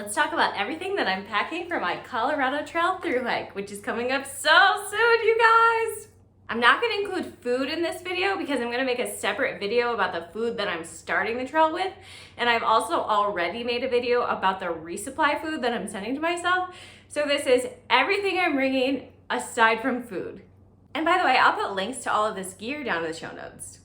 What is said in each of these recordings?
Let's talk about everything that I'm packing for my Colorado Trail thru hike, which is coming up so soon, you guys. I'm not going to include food in this video because I'm going to make a separate video about the food that I'm starting the trail with. And I've also already made a video about the resupply food that I'm sending to myself. So this is everything I'm bringing aside from food. And by the way, I'll put links to all of this gear down in the show notes.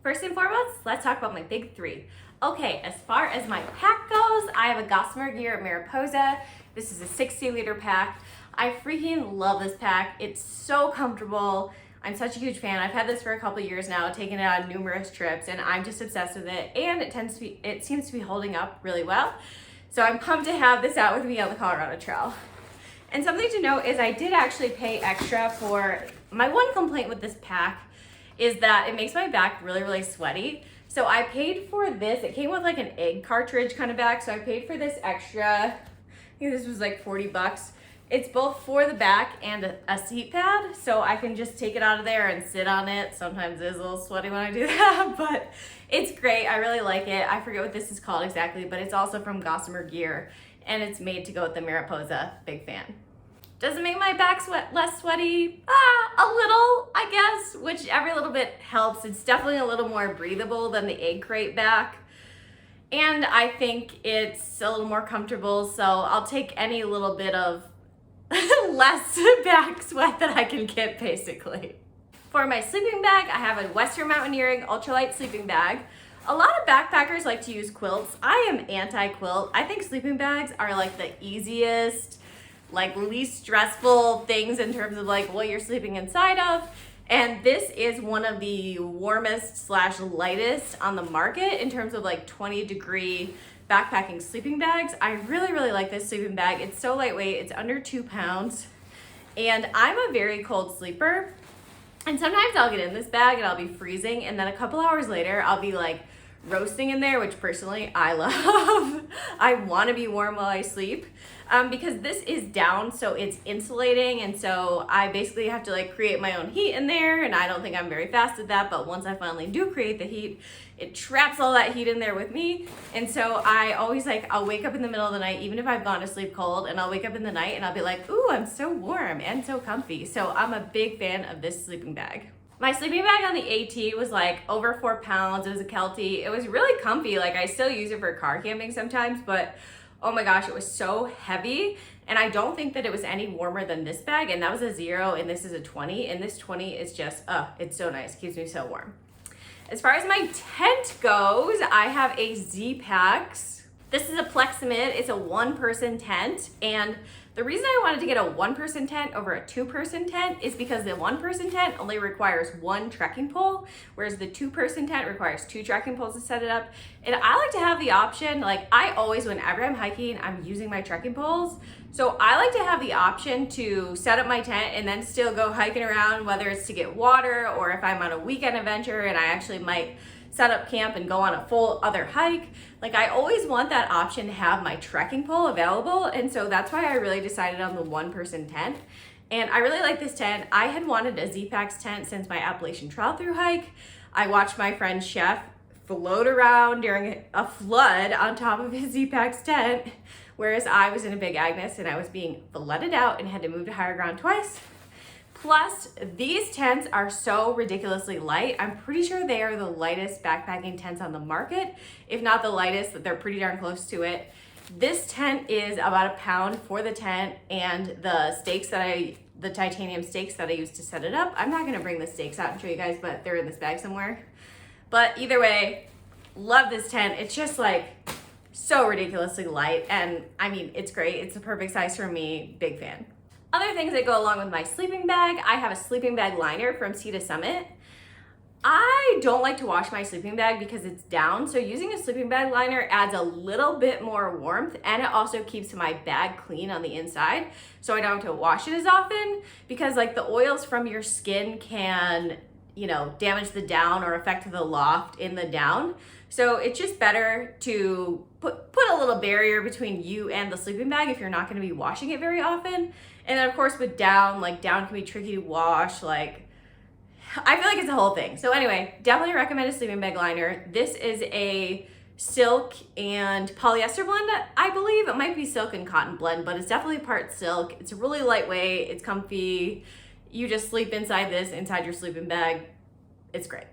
First and foremost, let's talk about my big three. Okay, as far as my pack goes, I have a Gossamer Gear Mariposa. This is a 60-liter pack. I freaking love this pack. It's so comfortable. I'm such a huge fan. I've had this for a couple years now, taken it on numerous trips, and I'm just obsessed with it. And it seems to be holding up really well. So I'm pumped to have this out with me on the Colorado Trail. And something to note is I did actually pay extra for, my one complaint with this pack is that it makes my back really, really sweaty. So I paid for this. It came with like an egg cartridge kind of bag. So I paid for this extra, I think this was like 40 bucks. It's both for the back and a seat pad. So I can just take it out of there and sit on it. Sometimes it is a little sweaty when I do that, but it's great. I really like it. I forget what this is called exactly, but it's also from Gossamer Gear and it's made to go with the Mariposa. Big fan. Does it make my back less sweaty? A little, I guess, which every little bit helps. It's definitely a little more breathable than the egg crate back. And I think it's a little more comfortable, so I'll take any little bit of less back sweat that I can get, basically. For my sleeping bag, I have a Western Mountaineering ultralight sleeping bag. A lot of backpackers like to use quilts. I am anti-quilt. I think sleeping bags are like the easiest, like least stressful things in terms of like what you're sleeping inside of. And this is one of the warmest / lightest on the market in terms of like 20-degree backpacking sleeping bags. I really, really like this sleeping bag. It's so lightweight, it's under 2 pounds. And I'm a very cold sleeper. And sometimes I'll get in this bag and I'll be freezing. And then a couple hours later, I'll be like roasting in there, which personally I love. I want to be warm while I sleep because this is down, so it's insulating, and so I basically have to like create my own heat in there, and I don't think I'm very fast at that, but once I finally do create the heat, it traps all that heat in there with me. And so I always I'll wake up in the middle of the night, even if I've gone to sleep cold, and I'll wake up in the night and I'll be like, ooh, I'm so warm and so comfy. So I'm a big fan of this sleeping bag. My sleeping bag on the AT was like over 4 pounds. It was a Kelty. It was really comfy. Like I still use it for car camping sometimes, but oh my gosh, it was so heavy. And I don't think that it was any warmer than this bag. And that was a 0 and this is a 20. And this 20 is just, it's so nice. Keeps me so warm. As far as my tent goes, I have a Z-Packs. This is a Pleximid. It's a 1-person tent. And the reason I wanted to get a 1-person tent over a 2-person tent is because the 1-person tent only requires 1 trekking pole, whereas the 2-person tent requires 2 trekking poles to set it up. And I like to have the option, like I always, whenever I'm hiking, I'm using my trekking poles. So I like to have the option to set up my tent and then still go hiking around, whether it's to get water or if I'm on a weekend adventure and I actually might set up camp and go on a full other hike. Like I always want that option to have my trekking pole available. And so that's why I really decided on the 1-person tent. And I really like this tent. I had wanted a Z-Packs tent since my Appalachian Trail thru hike. I watched my friend Chef float around during a flood on top of his Z-Packs tent, whereas I was in a Big Agnes and I was being flooded out and had to move to higher ground twice. Plus, these tents are so ridiculously light. I'm pretty sure they are the lightest backpacking tents on the market. If not the lightest, they're pretty darn close to it. This tent is about 1 pound for the tent, and the stakes the titanium stakes that I used to set it up. I'm not gonna bring the stakes out and show you guys, but they're in this bag somewhere. But either way, love this tent. It's just like so ridiculously light, and I mean, it's great. It's the perfect size for me, big fan. Other things that go along with my sleeping bag, I have a sleeping bag liner from Sea to Summit. I don't like to wash my sleeping bag because it's down, so using a sleeping bag liner adds a little bit more warmth, and it also keeps my bag clean on the inside, so I don't have to wash it as often, because like the oils from your skin can, you know, damage the down or affect the loft in the down. So it's just better to put a little barrier between you and the sleeping bag if you're not going to be washing it very often. And then of course with down, like down can be tricky to wash, like I feel like it's a whole thing. So anyway, definitely recommend a sleeping bag liner. This is a silk and polyester blend, I believe. It might be silk and cotton blend, but it's definitely part silk. It's really lightweight, it's comfy. You just sleep inside this, inside your sleeping bag. It's great.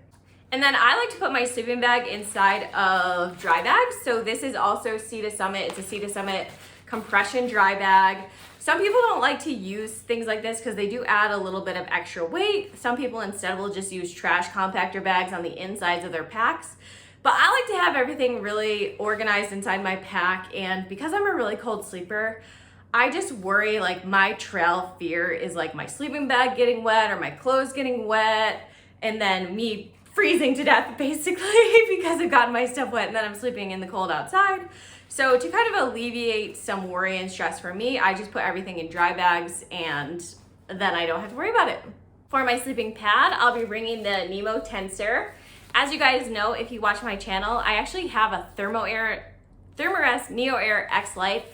And then I like to put my sleeping bag inside of dry bags. So this is also Sea to Summit. It's a Sea to Summit compression dry bag. Some people don't like to use things like this because they do add a little bit of extra weight. Some people instead will just use trash compactor bags on the insides of their packs. But I like to have everything really organized inside my pack, and because I'm a really cold sleeper, I just worry, like, my trail fear is like my sleeping bag getting wet or my clothes getting wet and then me freezing to death basically because I've gotten my stuff wet and then I'm sleeping in the cold outside. So to kind of alleviate some worry and stress for me, I just put everything in dry bags and then I don't have to worry about it. For my sleeping pad, I'll be bringing the Nemo Tensor. As you guys know, if you watch my channel, I actually have a Thermarest Neo Air X Lite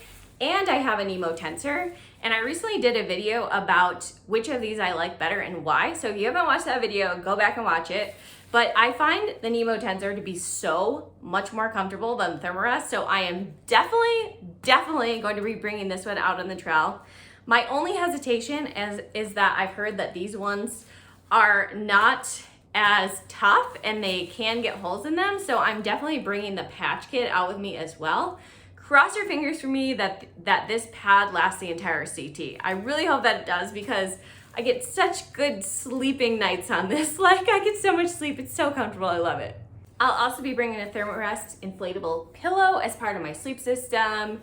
and I have a Nemo Tensor. And I recently did a video about which of these I like better and why. So if you haven't watched that video, go back and watch it. But I find the Nemo Tensor to be so much more comfortable than Thermarest. So I am definitely going to be bringing this one out on the trail. My only hesitation is that I've heard that these ones are not as tough and they can get holes in them. So I'm definitely bringing the patch kit out with me as well. Cross your fingers for me that this pad lasts the entire CT. I really hope that it does because I get such good sleeping nights on this. Like, I get so much sleep, it's so comfortable, I love it. I'll also be bringing a Thermarest inflatable pillow as part of my sleep system.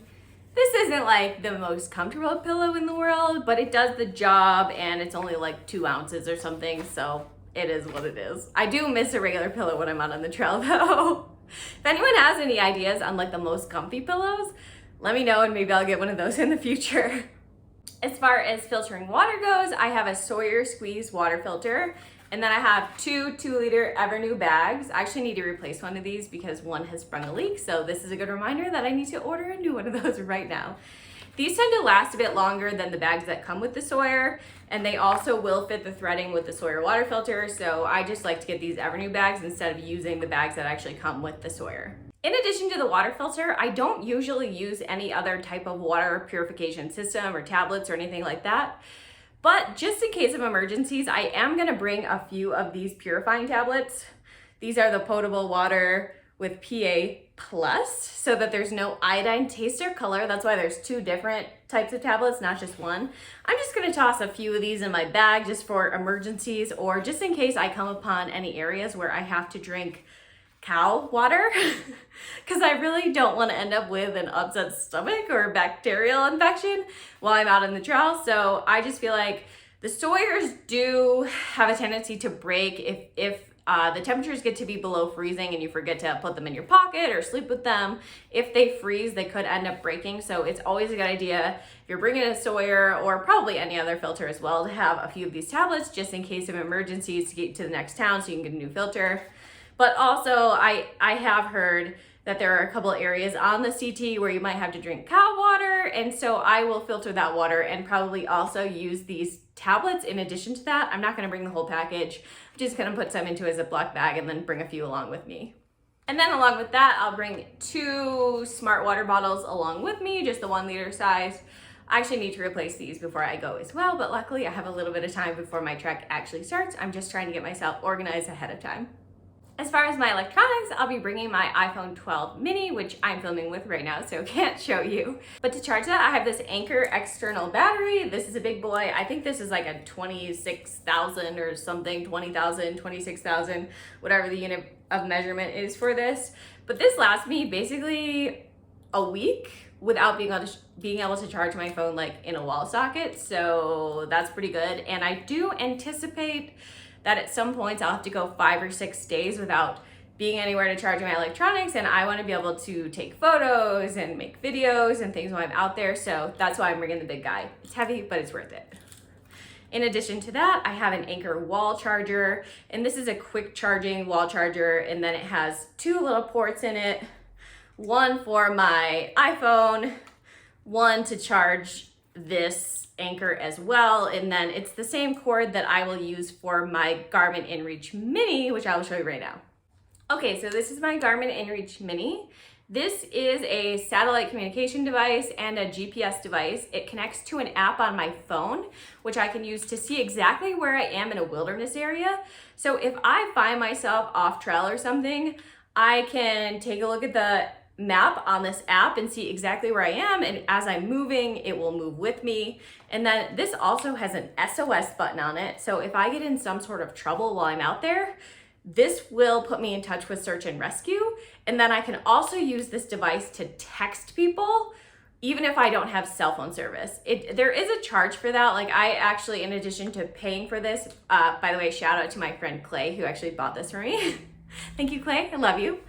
This isn't like the most comfortable pillow in the world, but it does the job and it's only like 2 ounces or something, so it is what it is. I do miss a regular pillow when I'm out on the trail though. If anyone has any ideas on like the most comfy pillows, let me know and maybe I'll get one of those in the future. As far as filtering water goes, I have a Sawyer Squeeze water filter, and then I have 2 2-liter Evernew bags. I actually need to replace one of these because one has sprung a leak, so this is a good reminder that I need to order a new one of those right now. These tend to last a bit longer than the bags that come with the Sawyer, and they also will fit the threading with the Sawyer water filter, so I just like to get these Evernew bags instead of using the bags that actually come with the Sawyer. In addition to the water filter, I don't usually use any other type of water purification system or tablets or anything like that. But just in case of emergencies, I am gonna bring a few of these purifying tablets. These are the potable water with PA+, so that there's no iodine taste or color. That's why there's 2 different types of tablets, not just one. I'm just gonna toss a few of these in my bag just for emergencies or just in case I come upon any areas where I have to drink cow water because I really don't want to end up with an upset stomach or a bacterial infection while I'm out on the trail. So I just feel like the Sawyers do have a tendency to break if the temperatures get to be below freezing and you forget to put them in your pocket or sleep with them. If they freeze, they could end up breaking. So it's always a good idea if you're bringing a Sawyer or probably any other filter as well to have a few of these tablets just in case of emergencies to get to the next town so you can get a new filter. But also, I have heard that there are a couple areas on the CT where you might have to drink cow water, and so I will filter that water and probably also use these tablets in addition to that. I'm not gonna bring the whole package. I'm just gonna put some into a Ziploc bag and then bring a few along with me. And then along with that, I'll bring 2 smart water bottles along with me, just the 1 liter size. I actually need to replace these before I go as well, but luckily I have a little bit of time before my trek actually starts. I'm just trying to get myself organized ahead of time. As far as my electronics, I'll be bringing my iPhone 12 mini, which I'm filming with right now, so can't show you. But to charge that, I have this Anker external battery. This is a big boy. I think this is like a 26,000 or something, 20,000, 26,000, whatever the unit of measurement is for this. But this lasts me basically a week without being able to charge my phone like in a wall socket, so that's pretty good. And I do anticipate that at some points I'll have to go 5 or 6 days without being anywhere to charge my electronics, and I want to be able to take photos and make videos and things while I'm out there, so that's why I'm bringing the big guy. It's heavy, but it's worth it. In addition to that, I have an Anker wall charger, and this is a quick charging wall charger, and then it has 2 little ports in it, one for my iPhone, one to charge this Anker as well, and then it's the same cord that I will use for my Garmin InReach Mini, which I will show you right now. Okay, so this is my Garmin InReach Mini. This is a satellite communication device and a GPS device. It connects to an app on my phone, which I can use to see exactly where I am in a wilderness area. So if I find myself off trail or something, I can take a look at the map on this app and see exactly where I am, and as I'm moving, it will move with me. And then this also has an SOS button on it, so if I get in some sort of trouble while I'm out there, this will put me in touch with search and rescue. And then I can also use this device to text people, even if I don't have cell phone service. There is a charge for that. Like, I actually, in addition to paying for this, by the way, shout out to my friend Clay, who actually bought this for me. Thank you, Clay, I love you.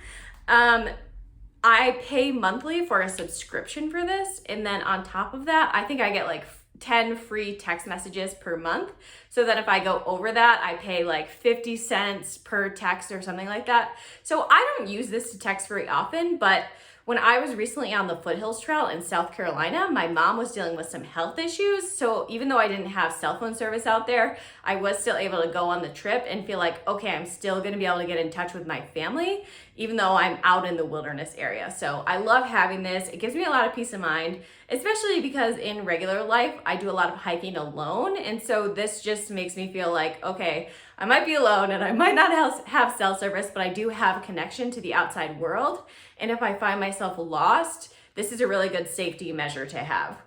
I pay monthly for a subscription for this, and then on top of that, I think I get like 10 free text messages per month, so that if I go over that, I pay like 50 cents per text or something like that. So I don't use this to text very often, but when I was recently on the Foothills Trail in South Carolina, my mom was dealing with some health issues. So even though I didn't have cell phone service out there, I was still able to go on the trip and feel like, okay, I'm still gonna be able to get in touch with my family, even though I'm out in the wilderness area. So I love having this. It gives me a lot of peace of mind, especially because in regular life, I do a lot of hiking alone. And so this just makes me feel like, okay, I might be alone and I might not have cell service, but I do have a connection to the outside world. And if I find myself lost, this is a really good safety measure to have.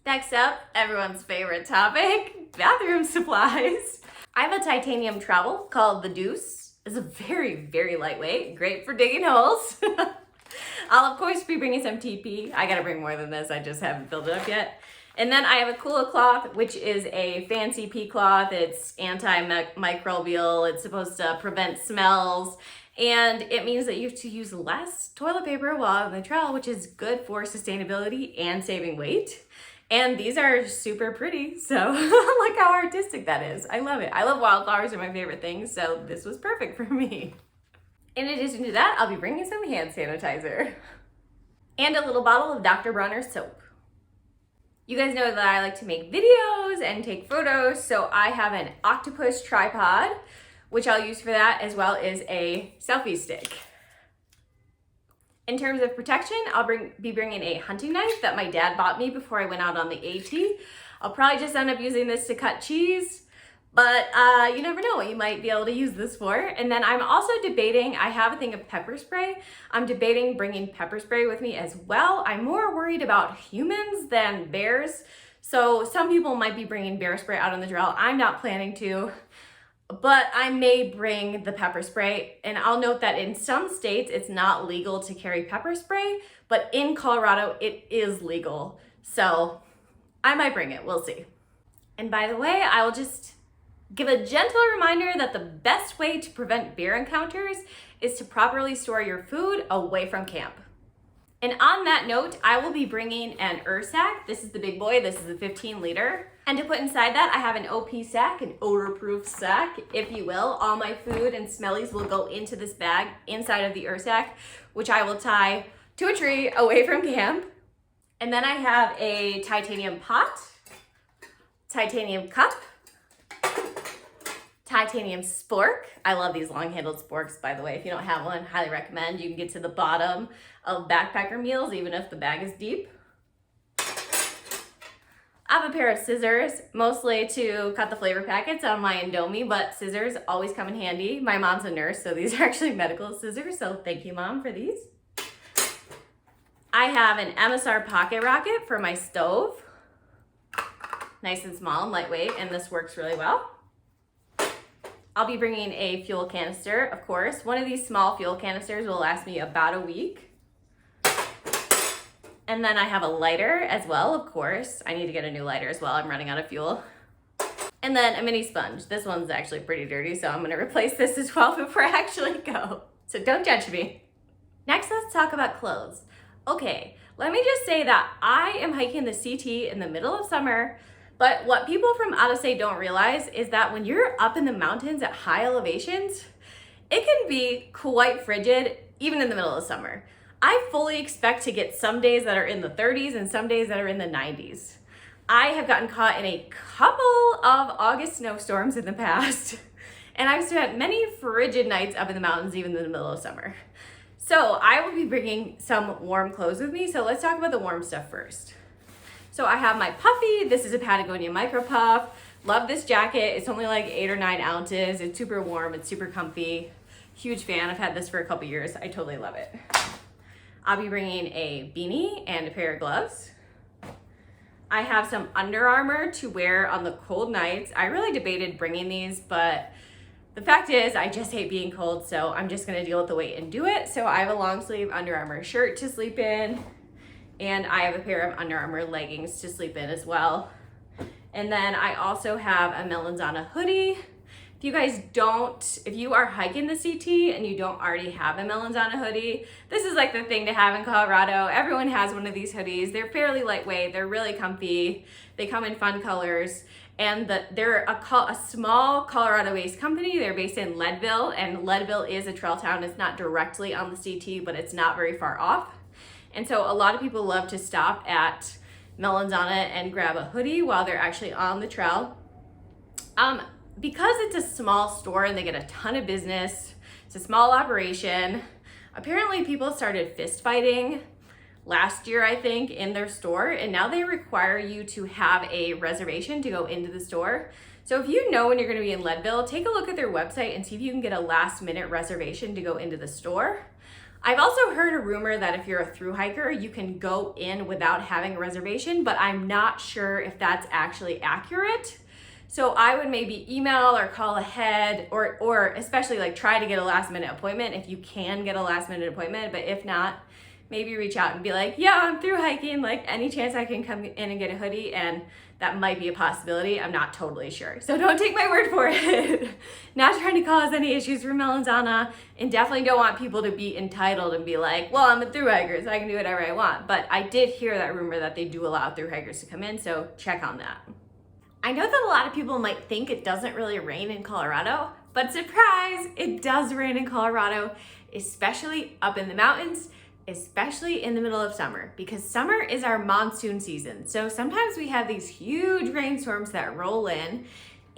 Next up, everyone's favorite topic, bathroom supplies. I have a titanium trowel called the Deuce. It's a very, very lightweight, great for digging holes. I'll of course be bringing some TP. I gotta bring more than this, I just haven't filled it up yet. And then I have a Kula cloth, which is a fancy pea cloth. It's antimicrobial, it's supposed to prevent smells, and it means that you have to use less toilet paper while on the trail, which is good for sustainability and saving weight. And these are super pretty, so look how artistic that is. I love it. I love wildflowers, are my favorite things, so this was perfect for me. In addition to that, I'll be bringing some hand sanitizer and a little bottle of Dr. Bronner's soap. You guys know that I like to make videos and take photos, so I have an octopus tripod, which I'll use for that, as well as a selfie stick. In terms of protection, I'll be bringing a hunting knife that my dad bought me before I went out on the AT. I'll probably just end up using this to cut cheese, but you never know what you might be able to use this for. And then I'm also debating, I have a thing of pepper spray. I'm debating bringing pepper spray with me as well. I'm more worried about humans than bears. So some people might be bringing bear spray out on the trail. I'm not planning to, but I may bring the pepper spray. And I'll note that in some states, it's not legal to carry pepper spray, but in Colorado, it is legal. So I might bring it, we'll see. And by the way, I will just give a gentle reminder that the best way to prevent bear encounters is to properly store your food away from camp. And on that note, I will be bringing an sack. This is the big boy, this is a 15 liter. And to put inside that, I have an OP sack, an odor-proof sack, if you will. All my food and smellies will go into this bag inside of the sack, which I will tie to a tree away from camp. And then I have a titanium pot, titanium cup, titanium spork. I love these long-handled sporks, by the way. If you don't have one, highly recommend. You can get to the bottom of backpacker meals, even if the bag is deep. I have a pair of scissors, mostly to cut the flavor packets on my Indomie, but scissors always come in handy. My mom's a nurse, so these are actually medical scissors, so thank you, Mom, for these. I have an MSR pocket rocket for my stove. Nice and small and lightweight, and this works really well. I'll be bringing a fuel canister, of course. One of these small fuel canisters will last me about a week. And then I have a lighter as well, of course. I need to get a new lighter as well. I'm running out of fuel. And then a mini sponge. This one's actually pretty dirty, so I'm gonna replace this as well before I actually go. So don't judge me. Next, let's talk about clothes. Okay, let me just say that I am hiking the CT in the middle of summer, but what people from out of state don't realize is that when you're up in the mountains at high elevations, it can be quite frigid, even in the middle of summer. I fully expect to get some days that are in the 30s and some days that are in the 90s. I have gotten caught in a couple of August snowstorms in the past, And I've spent many frigid nights up in the mountains, even in the middle of summer. So I will be bringing some warm clothes with me. So let's talk about the warm stuff first. So I have my puffy. This is a Patagonia Micro Puff. Love this jacket. It's only like 8 or 9 ounces. It's super warm. It's super comfy. Huge fan. I've had this for a couple years. I totally love it. I'll be bringing a beanie and a pair of gloves. I have some Under Armour to wear on the cold nights. I really debated bringing these, but the fact is I just hate being cold, so I'm just gonna deal with the weight and do it. So I have a long sleeve Under Armour shirt to sleep in, and I have a pair of Under Armour leggings to sleep in as well. And then I also have a Melanzana hoodie. If you are hiking the CT and you don't already have a Melanzana hoodie, this is like the thing to have in Colorado. Everyone has one of these hoodies. They're fairly lightweight, they're really comfy. They come in fun colors, and they're a small Colorado-based company. They're based in Leadville, and Leadville is a trail town. It's not directly on the CT, but it's not very far off. And so a lot of people love to stop at Melanzana and grab a hoodie while they're actually on the trail. Because it's a small store and they get a ton of business, it's a small operation. Apparently people started fist fighting last year, I think, in their store, and now they require you to have a reservation to go into the store. So if you know when you're gonna be in Leadville, take a look at their website and see if you can get a last minute reservation to go into the store. I've also heard a rumor that if you're a thru hiker, you can go in without having a reservation, but I'm not sure if that's actually accurate. So I would maybe email or call ahead, or especially like try to get a last minute appointment if you can get a last minute appointment. But if not, maybe reach out and be like, yeah, I'm thru hiking, like any chance I can come in and get a hoodie? And that might be a possibility. I'm not totally sure. So don't take my word for it. Not trying to cause any issues for Melanzana, and definitely don't want people to be entitled and be like, well, I'm a thru hiker, so I can do whatever I want. But I did hear that rumor that they do allow thru hikers to come in, so check on that. I know that a lot of people might think it doesn't really rain in Colorado, but surprise, it does rain in Colorado, especially up in the mountains, especially in the middle of summer, because summer is our monsoon season. So sometimes we have these huge rainstorms that roll in,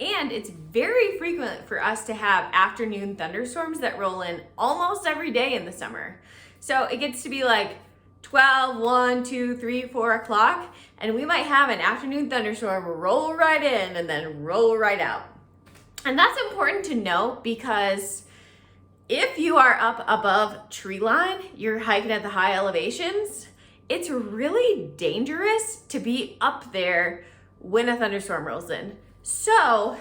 and it's very frequent for us to have afternoon thunderstorms that roll in almost every day in the summer. So it gets to be like 12, 1, 2, 3, 4 o'clock, and we might have an afternoon thunderstorm roll right in and then roll right out. And that's important to know, because if you are up above tree line, you're hiking at the high elevations, it's really dangerous to be up there when a thunderstorm rolls in. So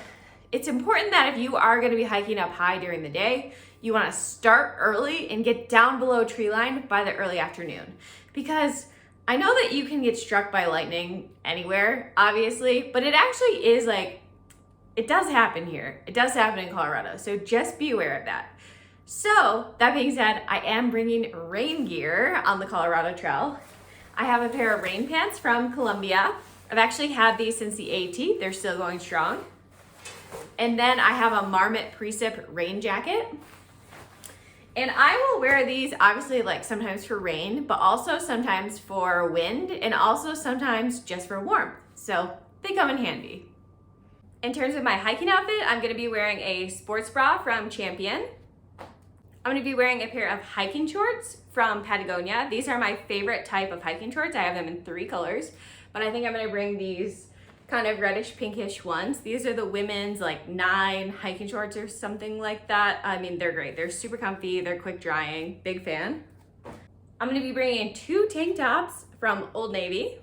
it's important that if you are gonna be hiking up high during the day, you wanna start early and get down below tree line by the early afternoon. Because I know that you can get struck by lightning anywhere, obviously, but it actually is like, it does happen here. It does happen in Colorado, so just be aware of that. So that being said, I am bringing rain gear on the Colorado Trail. I have a pair of rain pants from Columbia. I've actually had these since the AT. They're still going strong. And then I have a Marmot Precip rain jacket. And I will wear these obviously like sometimes for rain, but also sometimes for wind, and also sometimes just for warmth. So they come in handy. In terms of my hiking outfit, I'm gonna be wearing a sports bra from Champion. I'm gonna be wearing a pair of hiking shorts from Patagonia. These are my favorite type of hiking shorts. I have them in 3 colors, but I think I'm gonna bring these kind of reddish pinkish ones. These are the women's like 9 hiking shorts or something like that. I mean, they're great. They're super comfy. They're quick drying. Big fan. I'm gonna be bringing 2 tank tops from Old Navy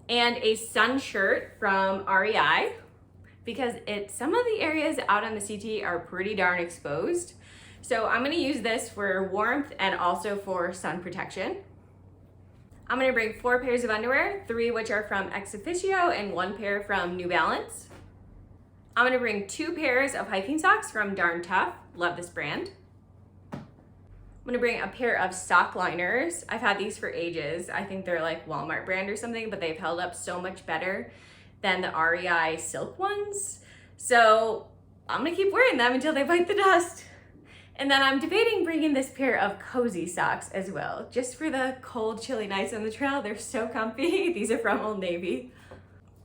and a sun shirt from REI, because some of the areas out on the CT are pretty darn exposed. So I'm gonna use this for warmth and also for sun protection. I'm gonna bring 4 pairs of underwear, 3 which are from Ex Officio and 1 pair from New Balance. I'm gonna bring 2 pairs of hiking socks from Darn Tough. Love this brand. I'm gonna bring a pair of sock liners. I've had these for ages. I think they're like Walmart brand or something, but they've held up so much better than the REI silk ones. So I'm gonna keep wearing them until they bite the dust. And then I'm debating bringing this pair of cozy socks as well, just for the cold, chilly nights on the trail. They're so comfy. These are from Old Navy.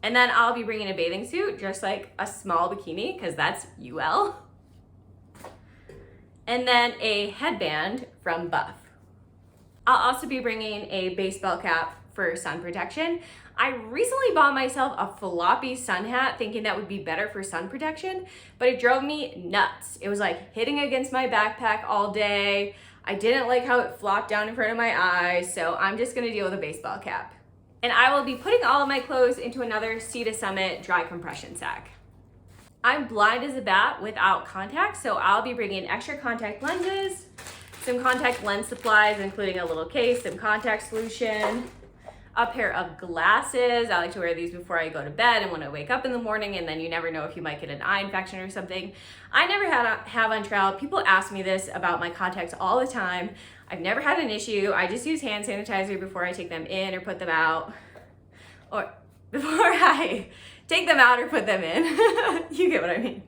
And then I'll be bringing a bathing suit, just like a small bikini, because that's UL. And then a headband from Buff. I'll also be bringing a baseball cap for sun protection. I recently bought myself a floppy sun hat thinking that would be better for sun protection, but it drove me nuts. It was like hitting against my backpack all day. I didn't like how it flopped down in front of my eyes, so I'm just gonna deal with a baseball cap. And I will be putting all of my clothes into another Sea to Summit dry compression sack. I'm blind as a bat without contacts, so I'll be bringing extra contact lenses, some contact lens supplies, including a little case, some contact solution, a pair of glasses. I like to wear these before I go to bed and when I wake up in the morning, and then you never know if you might get an eye infection or something. I never have on trail. People ask me this about my contacts all the time. I've never had an issue. I just use hand sanitizer before I take them in or put them out, or before I take them out or put them in. You get what I mean.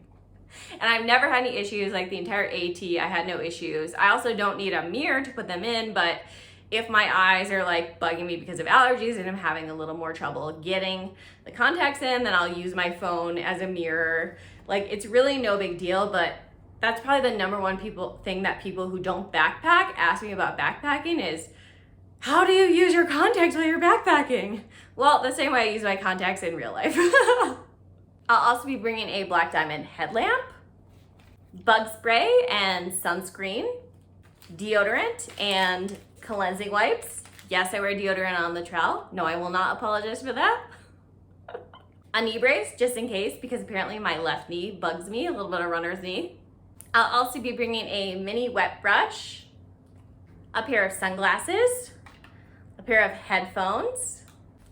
And I've never had any issues. Like the entire AT, I had no issues. I also don't need a mirror to put them in, but if my eyes are like bugging me because of allergies and I'm having a little more trouble getting the contacts in, then I'll use my phone as a mirror. Like, it's really no big deal, but that's probably the number one thing that people who don't backpack ask me about backpacking is, how do you use your contacts while you're backpacking? Well, the same way I use my contacts in real life. I'll also be bringing a black diamond headlamp, bug spray and sunscreen, deodorant and cleansing wipes. Yes, I wear deodorant on the trail. No, I will not apologize for that. A knee brace, just in case, because apparently my left knee bugs me, a little bit of runner's knee. I'll also be bringing a mini wet brush, a pair of sunglasses, a pair of headphones,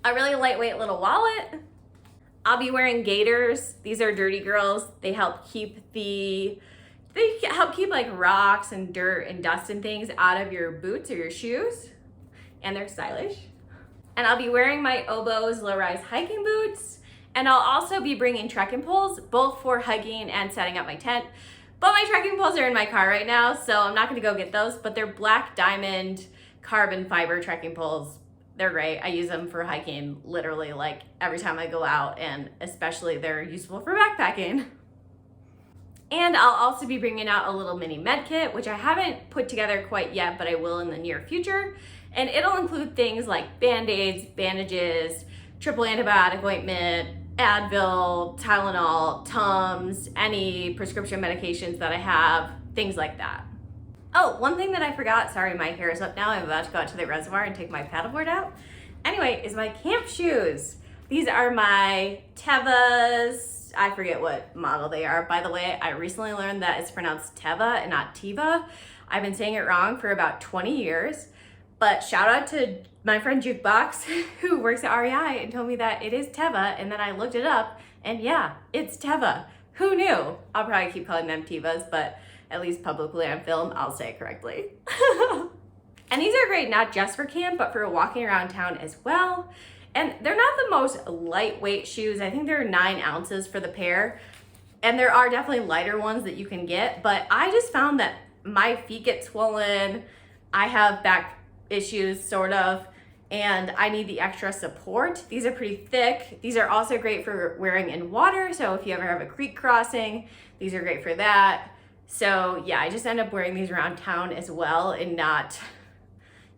a really lightweight little wallet. I'll be wearing gaiters. These are Dirty Girls. They help keep like rocks and dirt and dust and things out of your boots or your shoes, and they're stylish. And I'll be wearing my Oboz low-rise hiking boots, and I'll also be bringing trekking poles, both for hiking and setting up my tent. But my trekking poles are in my car right now, so I'm not gonna go get those, but they're black diamond carbon fiber trekking poles. They're great. I use them for hiking literally like every time I go out, and especially they're useful for backpacking. And I'll also be bringing out a little mini med kit, which I haven't put together quite yet, but I will in the near future. And it'll include things like Band-Aids, bandages, triple antibiotic ointment, Advil, Tylenol, Tums, any prescription medications that I have, things like that. Oh, one thing that I forgot, sorry, my hair is up now. I'm about to go out to the reservoir and take my paddleboard out. Anyway, is my camp shoes. These are my Teva's. I forget what model they are. By the way, I recently learned that it's pronounced Teva and not Teva. I've been saying it wrong for about 20 years. But shout out to my friend Jukebox who works at REI and told me that it is Teva, and then I looked it up and yeah, it's Teva. Who knew? I'll probably keep calling them Tevas, but at least publicly on film, I'll say it correctly. And these are great not just for camp, but for walking around town as well. And they're not the most lightweight shoes. I think they're 9 ounces for the pair. And there are definitely lighter ones that you can get, but I just found that my feet get swollen. I have back issues, sort of, and I need the extra support. These are pretty thick. These are also great for wearing in water. So if you ever have a creek crossing, these are great for that. So yeah, I just end up wearing these around town as well and not,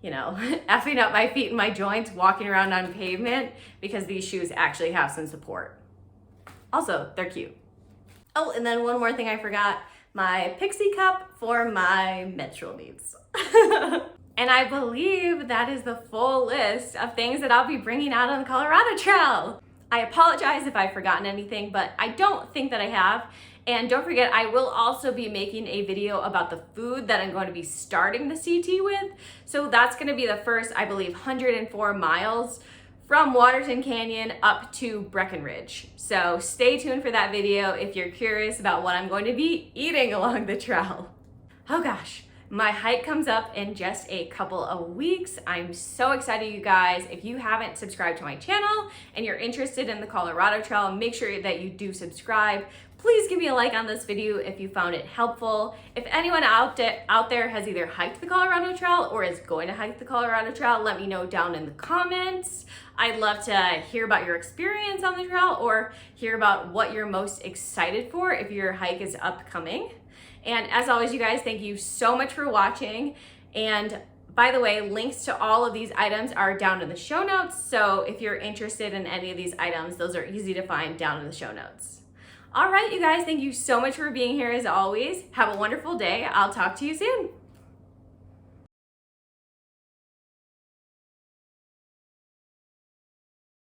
you know, effing up my feet and my joints walking around on pavement, because these shoes actually have some support. Also, they're cute. Oh, and then one more thing I forgot, my Pixie cup for my menstrual needs. And I believe that is the full list of things that I'll be bringing out on the Colorado Trail. I apologize if I've forgotten anything, but I don't think that I have. And don't forget, I will also be making a video about the food that I'm going to be starting the CT with. So that's gonna be the first, I believe, 104 miles from Waterton Canyon up to Breckenridge. So stay tuned for that video if you're curious about what I'm going to be eating along the trail. Oh gosh, My hike comes up in just a couple of weeks. I'm so excited, you guys. If you haven't subscribed to my channel and you're interested in the Colorado Trail, make sure that you do subscribe. Please give me a like on this video if you found it helpful. If anyone out there has either hiked the Colorado Trail or is going to hike the Colorado Trail, let me know down in the comments. I'd love to hear about your experience on the trail or hear about what you're most excited for if your hike is upcoming. And as always, you guys, thank you so much for watching. And by the way, links to all of these items are down in the show notes. So if you're interested in any of these items, those are easy to find down in the show notes. All right, you guys, thank you so much for being here as always. Have a wonderful day. I'll talk to you soon.